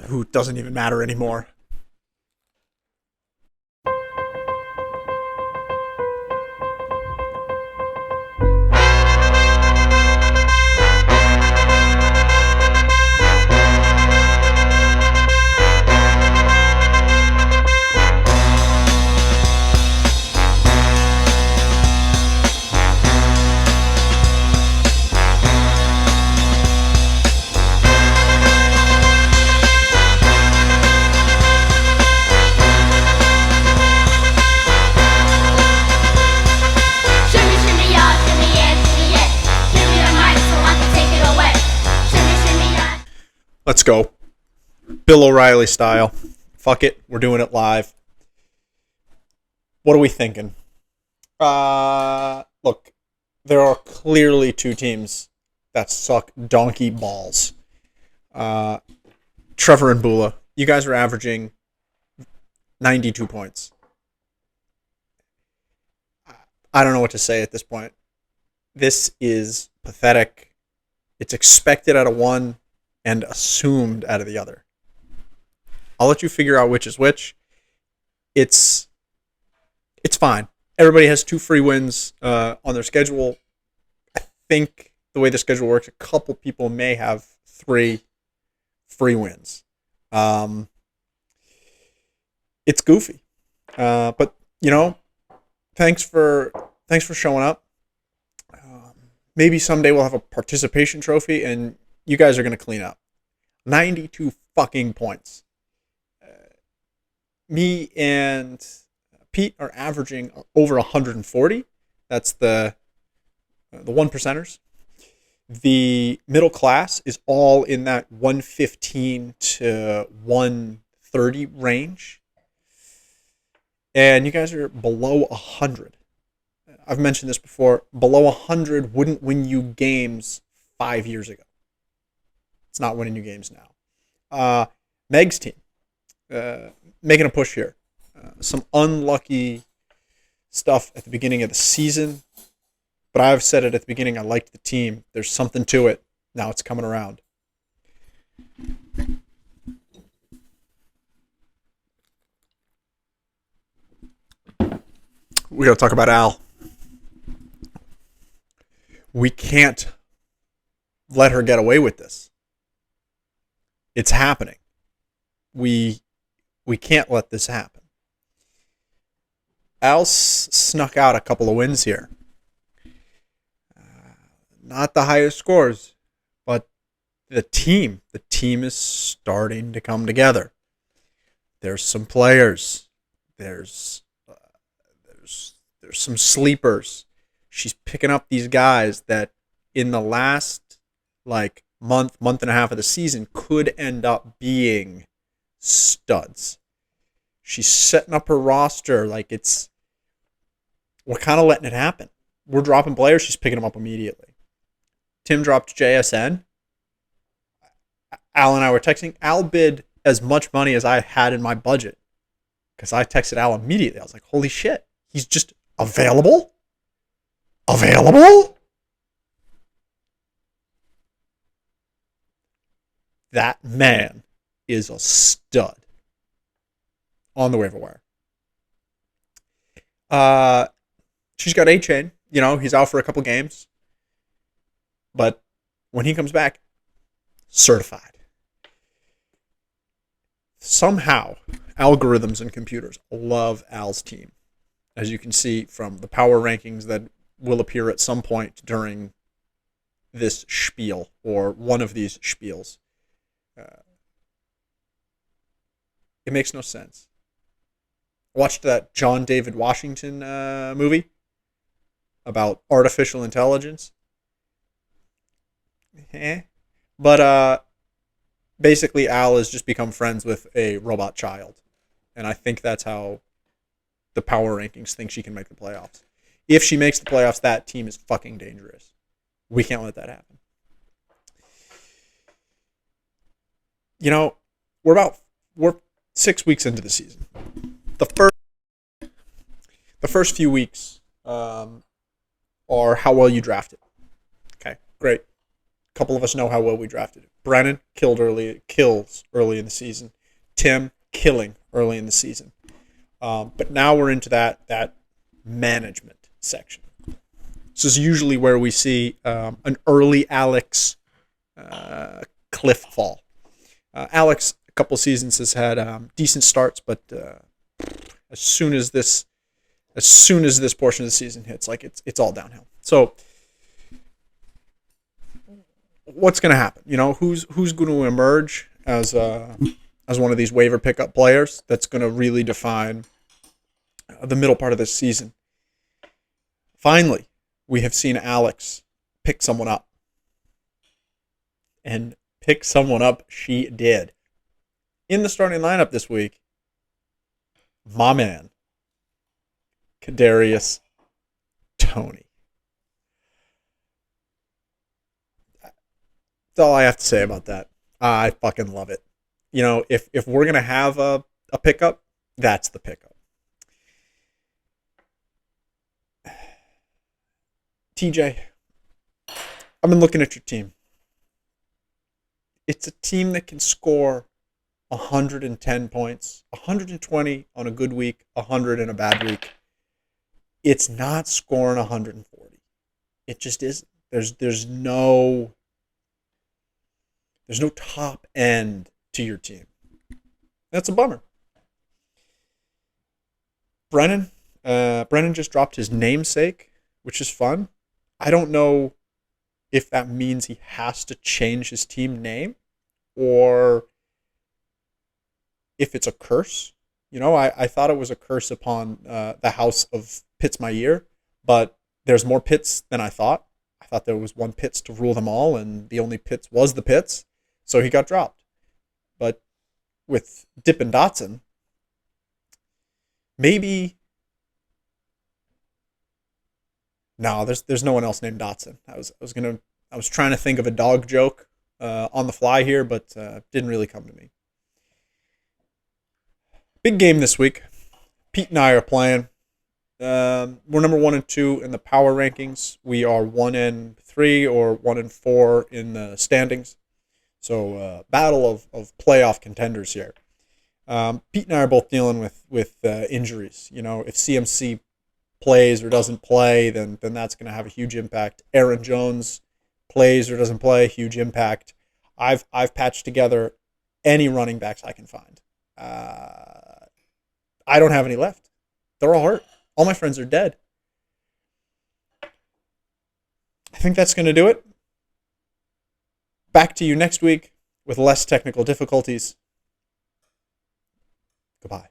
who doesn't even matter anymore. Shimmy, shimmy, y'all, shimmy, yeah, shimmy, yeah. Give me the mic so I can take it away. Shimmy, shimmy, y'all. Let's go. Bill O'Reilly style. Fuck it. We're doing it live. What are we thinking? Look, there are clearly two teams that suck donkey balls. Trevor and Bula, you guys are averaging 92 points. I don't know what to say at this point. This is pathetic. It's expected out of one and assumed out of the other. I'll let you figure out which is which. It's fine. Everybody has 2 free wins on their schedule. I think the way the schedule works, a couple people may have 3 free wins. It's goofy, but thanks for showing up. Maybe someday we'll have a participation trophy, and you guys are gonna clean up. 92 fucking points. Me and Pete are averaging over 140. That's the 1%ers. The middle class is all in that 115 to 130 range. And you guys are below 100. I've mentioned this before. Below 100 wouldn't win you games 5 years ago. It's not winning you games now. Meg's team, making a push here. Some unlucky stuff at the beginning of the season. But I've said it at the beginning, I liked the team. There's something to it. Now it's coming around. We got to talk about Al. We can't let her get away with this. It's happening. We can't let this happen. Al snuck out a couple of wins here. Not the highest scores, but the team is starting to come together. There's some players. There's some sleepers. She's picking up these guys that in the last month and a half of the season could end up being studs. She's setting up her roster we're kind of letting it happen. We're dropping players, she's picking them up immediately. Tim dropped JSN. Al and I were texting. Al bid as much money as I had in my budget because I texted Al immediately. I was like, holy shit, he's just available? Available? That man is a stud on the waiver wire. She's got A-Chain. He's out for a couple games. But when he comes back, certified. Somehow, algorithms and computers love Al's team. As you can see from the power rankings that will appear at some point during this spiel or one of these spiels. It makes no sense. I watched that John David Washington movie about artificial intelligence. But basically Al has just become friends with a robot child. And I think that's how the power rankings think she can make the playoffs. If she makes the playoffs, that team is fucking dangerous. We can't let that happen. We're 6 weeks into the season. The first few weeks are how well you drafted. Okay, great. couple of us know how well we drafted it. Brennan kills early in the season. Tim killing early in the season. But now we're into that management section. This is usually where we see an early Alex cliff fall. Alex, a couple seasons, has had decent starts, but as soon as this portion of the season hits, like it's all downhill. So what's going to happen? You know, who's going to emerge as one of these waiver pickup players that's going to really define the middle part of this season? Finally, we have seen Alex pick someone up. And pick someone up she did. In the starting lineup this week, my man, Kadarius Toney. That's all I have to say about that. I fucking love it. You know, if we're going to have a pickup, that's the pickup. TJ, I've been looking at your team. It's a team that can score 110 points, 120 on a good week, 100 in a bad week. It's not scoring 140. It just isn't. There's no top end to your team. That's a bummer. Brennan just dropped his namesake, which is fun. I don't know if that means he has to change his team name or if it's a curse. You know, I thought it was a curse upon the house of Pitts my year, but there's more Pitts than I thought. I thought there was one Pitts to rule them all, and the only Pitts was the Pitts, so he got dropped. But with Dippin' Dotson, maybe... No, there's no one else named Dotson. I was trying to think of a dog joke on the fly here, but didn't really come to me. Big game this week. Pete and I are playing. We're number 1 and 2 in the power rankings. We are 1 and 3 or 1 and 4 in the standings. So battle of playoff contenders here. Pete and I are both dealing with injuries. You know, if CMC plays or doesn't play, then that's going to have a huge impact. Aaron Jones plays or doesn't play, huge impact. I've patched together any running backs I can find. I don't have any left. They're all hurt. All my friends are dead. I think that's going to do it. Back to you next week with less technical difficulties. Goodbye.